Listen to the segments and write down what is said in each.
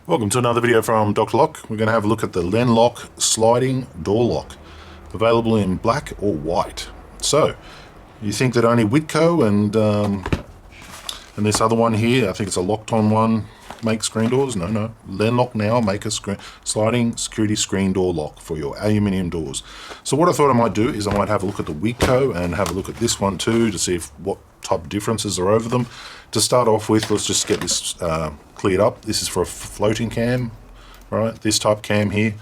Welcome to another video from Dr. Lock. We're going to have a look at the Lenlok sliding door lock, available in black or white. So, you think that only Whitco and this other one here, I think it's a Lockton one, make screen doors? No. Lenlok now make a sliding security screen door lock for your aluminium doors. So what I thought I might do is I might have a look at the Whitco and have a look at this one too to see what type of differences are over them. To start off with, let's just get this cleared up. This is for a floating cam, right? This type cam here,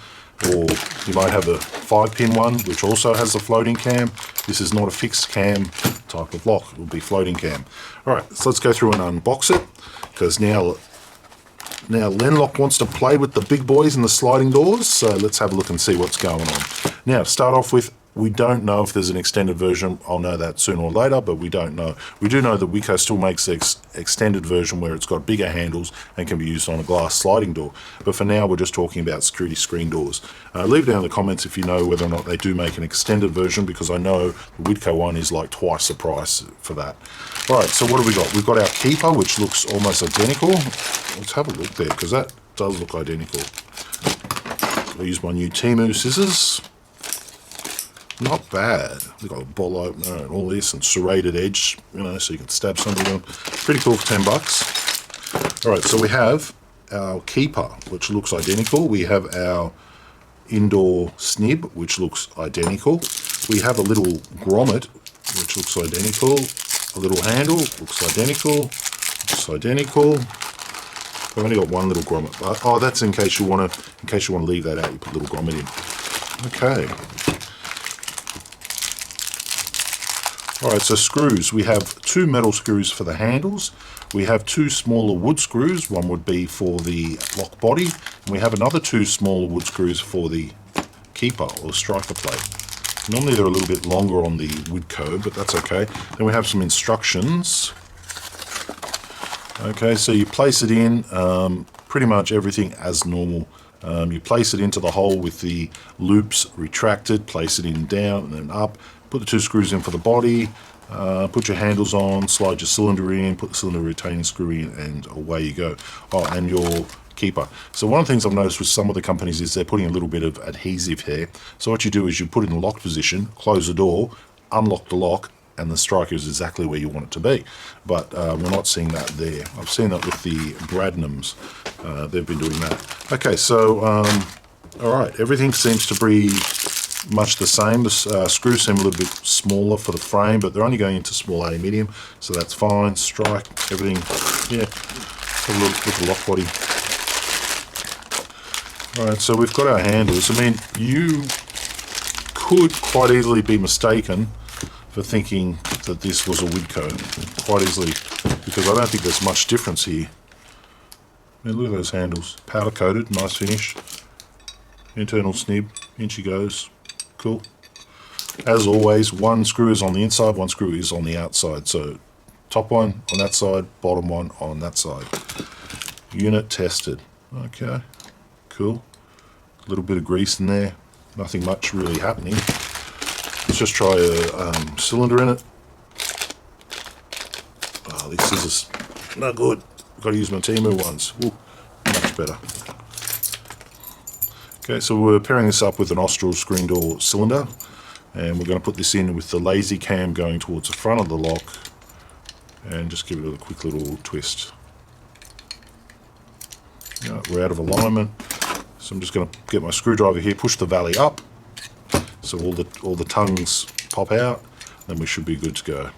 or you might have a 5-pin one which also has a floating cam. This is not a fixed cam type of lock, it will be floating cam. Alright, so let's go through and unbox it, because now Lenlok wants to play with the big boys in the sliding doors, so let's have a look and see what's going on. Now, to start off with, we don't know if there's an extended version. I'll know that sooner or later, but we don't know. We do know that Whitco still makes the extended version where it's got bigger handles and can be used on a glass sliding door. But for now, we're just talking about security screen doors. Leave down in the comments if you know whether or not they do make an extended version, because I know the Whitco one is like twice the price for that. All right, so what have we got? We've got our keeper, which looks almost identical. Let's have a look there, because that does look identical. I'll use my new Temu scissors. Not bad. We've got a ball opener and all this, and serrated edge, you know, so you can stab something with them. Pretty cool for $10. All right, so we have our keeper, which looks identical. We have our indoor snib, which looks identical. We have a little grommet, which looks identical. A little handle, looks identical. Looks identical. I've only got one little grommet. Oh, that's in case you want to leave that out. You put a little grommet in. Okay. Alright, so screws. We have 2 metal screws for the handles. We have 2 smaller wood screws. One would be for the lock body. And we have another 2 smaller wood screws for the keeper or striker plate. Normally they're a little bit longer on the Whitco, but that's okay. Then we have some instructions. Okay, so you place it in, pretty much everything as normal. You place it into the hole with the loops retracted, place it in down and then up. Put the 2 screws in for the body, put your handles on, slide your cylinder in, put the cylinder retaining screw in, and away you go. Oh, and your keeper. So one of the things I've noticed with some of the companies is they're putting a little bit of adhesive here. So what you do is you put it in the lock position, close the door, unlock the lock, and the striker is exactly where you want it to be. But we're not seeing that there. I've seen that with the Bradnams. They've been doing that. Okay, so, all right, everything seems to be much the same. The screws seem a little bit smaller for the frame, but they're only going into small aluminium, so that's fine. Strike, everything, yeah. Have a look at the lock body. Alright, so we've got our handles. I mean, you could quite easily be mistaken for thinking that this was a Whitco. Quite easily, because I don't think there's much difference here. I mean, look at those handles. Powder coated, nice finish. Internal snib, in she goes. Cool. As always, 1 screw is on the inside, 1 screw is on the outside. So top one on that side, bottom one on that side. Unit tested. Okay, cool. A little bit of grease in there. Nothing much really happening. Let's just try a cylinder in it. Oh, these scissors, no good. Got to use my Temu ones. Ooh, much better. Okay, so we're pairing this up with an Austral screen door cylinder, and we're going to put this in with the lazy cam going towards the front of the lock, and just give it a quick little twist. Yeah, we're out of alignment, so I'm just going to get my screwdriver here, push the valley up, so all the tongues pop out, then we should be good to go.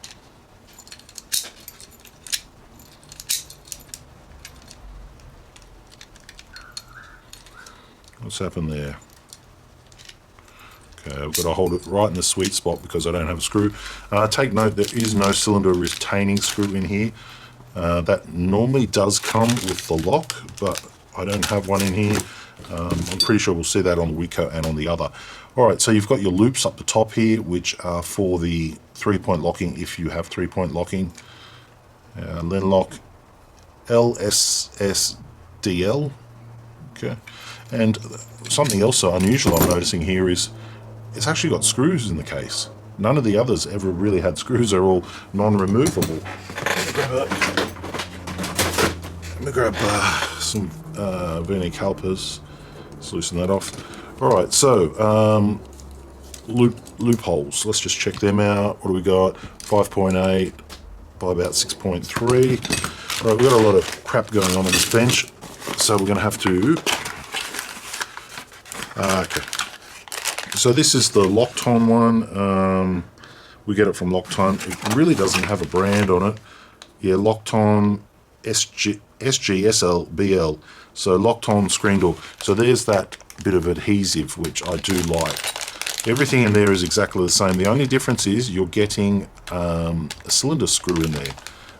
What's happened there? Okay, I've got to hold it right in the sweet spot because I don't have a screw. Take note, there is no cylinder retaining screw in here. That normally does come with the lock, but I don't have one in here. I'm pretty sure we'll see that on the Whitco and on the other. Alright, so you've got your loops up the top here, which are for the 3-point locking if you have 3-point locking. Lenlok LSSDL. Okay. And something else unusual I'm noticing here is it's actually got screws in the case. None of the others ever really had screws. They're all non-removable. Let me grab some vernier calipers. Let's loosen that off. Alright, so loopholes. Let's just check them out. What do we got? 5.8 by about 6.3. Alright, we've got a lot of crap going on this bench, so we're going to have to... okay. So this is the Lockton one. We get it from Lockton. It really doesn't have a brand on it. Yeah, Lockton SGSLBL. So Lockton screen door. So there's that bit of adhesive, which I do like. Everything in there is exactly the same. The only difference is you're getting a cylinder screw in there,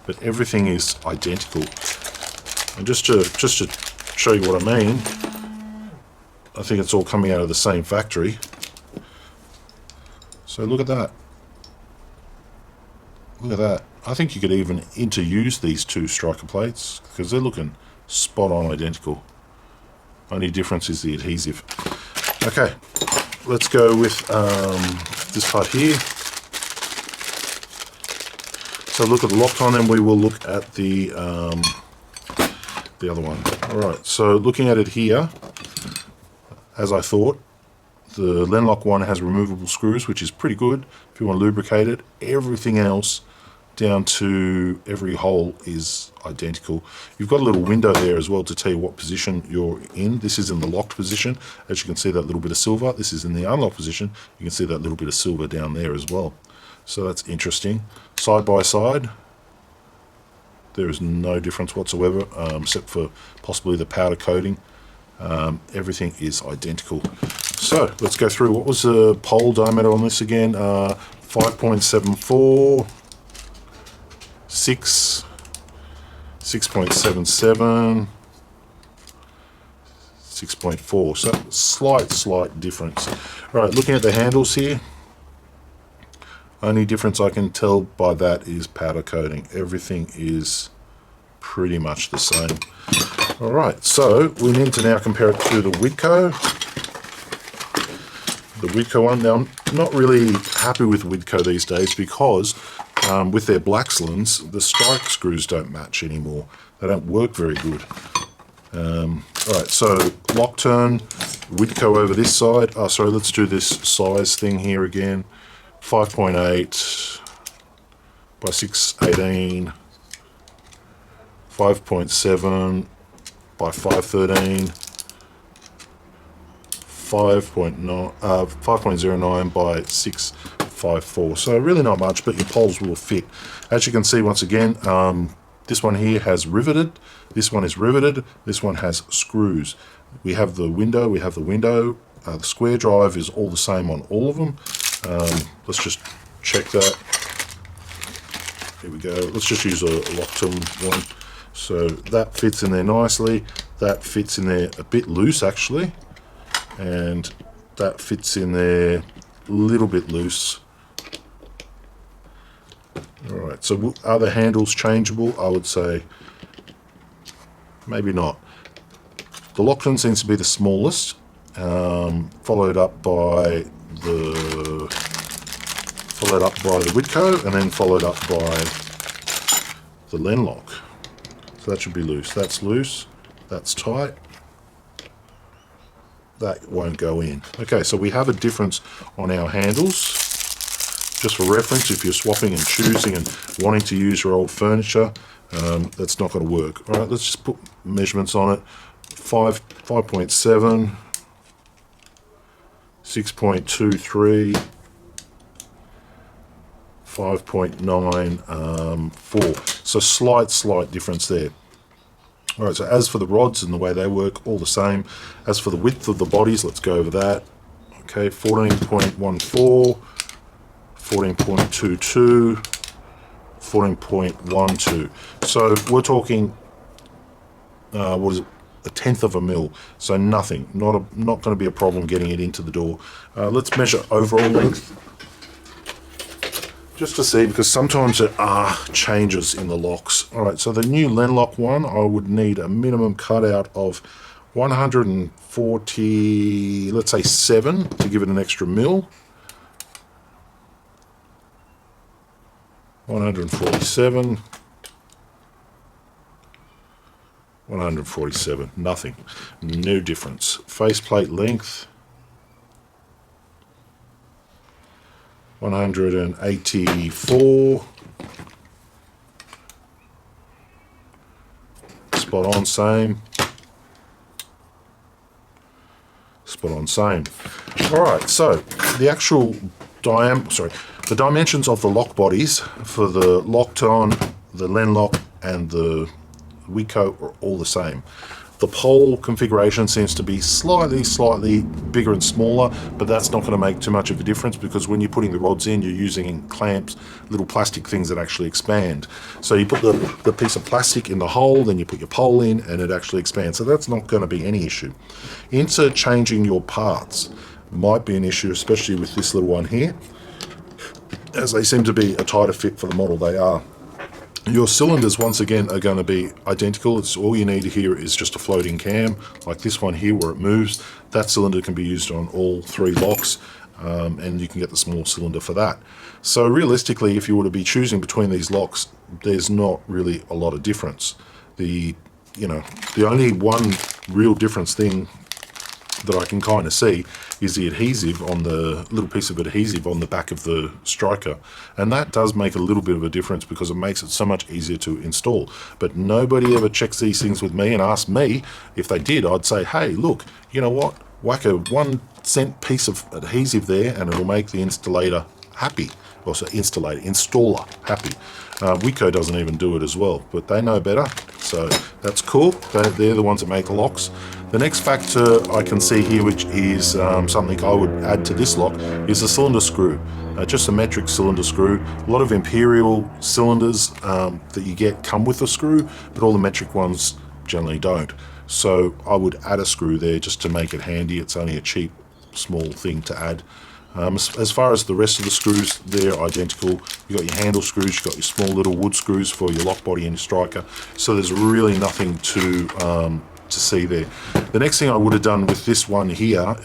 but everything is identical. And just to show you what I mean, I think it's all coming out of the same factory. So look at that. Look at that. I think you could even interuse these two striker plates because they're looking spot on identical. Only difference is the adhesive. Okay, let's go with this part here. So look at the Lockton, then we will look at the other one. Alright, so looking at it here, as I thought, the Lenlok one has removable screws, which is pretty good if you want to lubricate it. Everything else, down to every hole, is identical. You've got a little window there as well to tell you what position you're in. This is in the locked position. As you can see, that little bit of silver. This is in the unlocked position. You can see that little bit of silver down there as well. So that's interesting. Side by side, there is no difference whatsoever, except for possibly the powder coating. Everything is identical. So let's go through. What was the pole diameter on this again? 5.74, 6, 6.77, 6.4. So slight difference. All right, looking at the handles here. Only difference I can tell by that is powder coating. Everything is pretty much the same. All right, so we need to now compare it to the Whitco. The Whitco one. Now, I'm not really happy with Whitco these days because with their black cylinders, the strike screws don't match anymore. They don't work very good. All right, so Lockton, Whitco over this side. Oh, sorry, let's do this size thing here again. 5.8 by 6.18, 5.7 by 5.13, 5.09 by 6.54. So really not much, but your poles will fit. As you can see, once again, this one here has riveted, this one is riveted, this one has screws. We have the window, the square drive is all the same on all of them. Let's just check that. Here we go. Let's just use a Lockton one. So that fits in there nicely. That fits in there a bit loose actually. And that fits in there a little bit loose. Alright, so are the handles changeable? I would say maybe not. The Lockton seems to be the smallest, followed up by the Whitco, and then followed up by the Lenlok. So that should be loose. That's loose. That's tight. That won't go in. Okay, so we have a difference on our handles. Just for reference, if you're swapping and choosing and wanting to use your old furniture, that's not going to work. All right, let's just put measurements on it. 5.7, 6.23, 5.94. So slight difference there. All right, so as for the rods and the way they work, all the same. As for the width of the bodies, let's go over that. Okay, 14.14, 14.22, 14.12. So we're talking, what is it, a tenth of a mil. So nothing, not going to be a problem getting it into the door. Let's measure overall length, just to see, because sometimes there are changes in the locks. All right, so the new Lenlok one, I would need a minimum cutout of 140, let's say 7, to give it an extra mil. 147, 147, nothing, no difference. Faceplate length, 184, spot on, same, spot on, same. All right, so the actual the dimensions of the lock bodies for the Lockton, the Lenlok, and the Whitco are all the same. The pole configuration seems to be slightly bigger and smaller, but that's not going to make too much of a difference because when you're putting the rods in, you're using clamps, little plastic things that actually expand. So you put the piece of plastic in the hole, then you put your pole in, and it actually expands. So that's not going to be any issue. Interchanging your parts might be an issue, especially with this little one here, as they seem to be a tighter fit for the model they are. Your cylinders, once again, are going to be identical. It's all you need here is just a floating cam, like this one here where it moves. That cylinder can be used on all three locks, and you can get the small cylinder for that. So realistically, if you were to be choosing between these locks, there's not really a lot of difference. The only one real difference thing that I can kind of see is the adhesive on the little piece of adhesive on the back of the striker, and that does make a little bit of a difference because it makes it so much easier to install. But nobody ever checks these things with me and asks me. If they did, I'd say, hey, look, you know what, whack a 1 cent piece of adhesive there and it'll make the installer happy. Also installer happy. Whitco doesn't even do it as well, but they know better, so that's cool. They're the ones that make the locks. The next factor I can see here, which is something I would add to this lock, is the cylinder screw. Just a metric cylinder screw. A lot of imperial cylinders that you get come with a screw, but all the metric ones generally don't. So I would add a screw there just to make it handy. It's only a cheap, small thing to add. As far as the rest of the screws, they're identical. You've got your handle screws, you've got your small little wood screws for your lock body and your striker. So there's really nothing to see there. The next thing I would have done with this one here,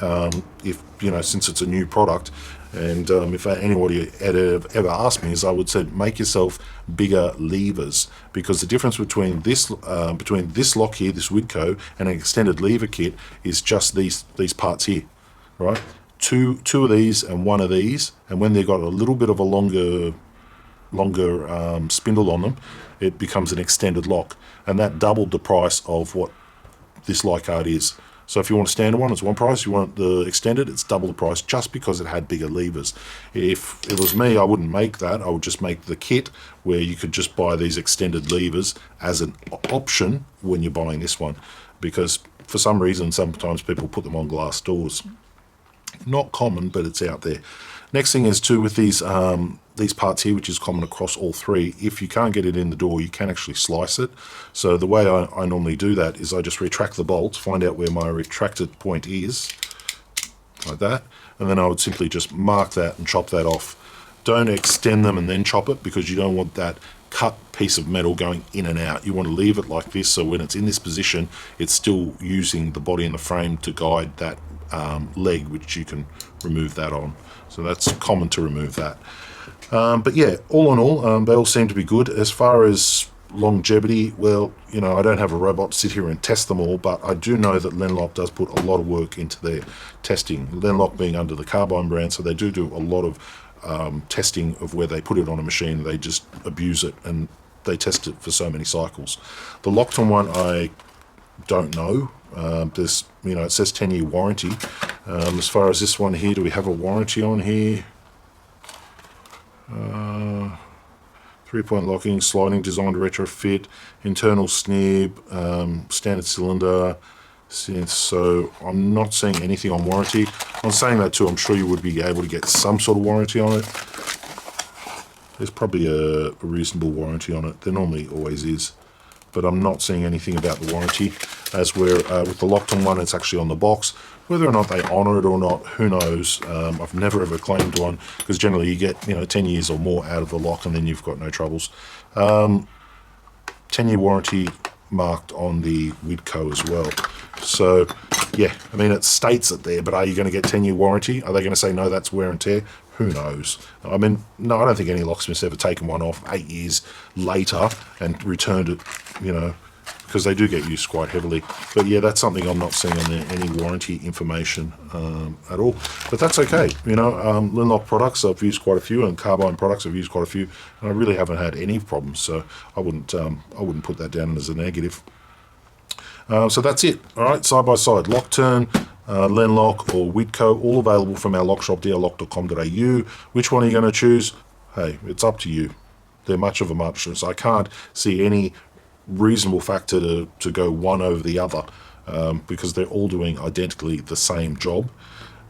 if since it's a new product, and if anybody ever asked me, is I would say make yourself bigger levers, because the difference between this lock here, this Whitco, and an extended lever kit is just these parts here, right? Two of these and one of these, and when they've got a little bit of a longer spindle on them, it becomes an extended lock, and that doubled the price of what this Leichhardt is. So if you want a standard one, it's one price. You want the extended, it's double the price, just because it had bigger levers. If it was me, I wouldn't make that. I would just make the kit where you could just buy these extended levers as an option when you're buying this one, because for some reason sometimes people put them on glass doors. Not common, but it's out there. Next thing is too, with these parts here, which is common across all three, if you can't get it in the door, you can actually slice it. So the way I normally do that is I just retract the bolts, find out where my retracted point is, like that, and then I would simply just mark that and chop that off. Don't extend them and then chop it, because you don't want that cut piece of metal going in and out. You want to leave it like this, so when it's in this position, it's still using the body and the frame to guide that leg, which you can remove that on. So that's common to remove that. But yeah, all in all, they all seem to be good. As far as longevity, well, I don't have a robot to sit here and test them all, but I do know that Lenlok does put a lot of work into their testing. Lenlok being under the Carbine brand, so they do a lot of testing of where they put it on a machine. They just abuse it and they test it for so many cycles. The Lockton one, I don't know. There's, it says 10-year warranty. As far as this one here, do we have a warranty on here? 3-point locking, sliding, designed to retrofit, internal snib, standard cylinder. So I'm not seeing anything on warranty. I'm saying that too, I'm sure you would be able to get some sort of warranty on it. There's probably a reasonable warranty on it. There normally always is, but I'm not seeing anything about the warranty. As we're with the Lockton one, it's actually on the box. Whether or not they honour it or not, who knows. I've never ever claimed one, because generally you get 10 years or more out of the lock and then you've got no troubles. 10-year warranty marked on the Whitco as well. So yeah, it states it there, but are you going to get 10-year warranty? Are they going to say no, that's wear and tear? Who knows? No, I don't think any locksmith's ever taken one off 8 years later and returned it, because they do get used quite heavily. But yeah, that's something I'm not seeing on any warranty information at all. But that's okay. You know, Lenlok products I've used quite a few, and carbine products I've used quite a few, and I really haven't had any problems. So I wouldn't put that down as a negative. So that's it. All right, side by side, Lockton, Lenlok or Whitco, all available from our lock shop, drlock.com.au. Which one are you going to choose? Hey, it's up to you. They're much of a muchness. I can't see any reasonable factor to go one over the other, because they're all doing identically the same job.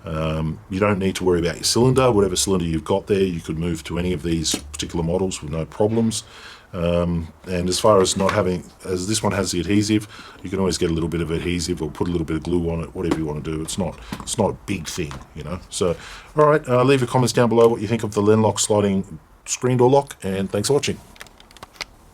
You don't need to worry about your cylinder. Whatever cylinder you've got there, you could move to any of these particular models with no problems. And as far as not having, as this one has the adhesive, you can always get a little bit of adhesive or put a little bit of glue on it, whatever you want to do. It's not a big thing, you know. So, all right, leave your comments down below what you think of the Lenlok sliding screen door lock, and thanks for watching.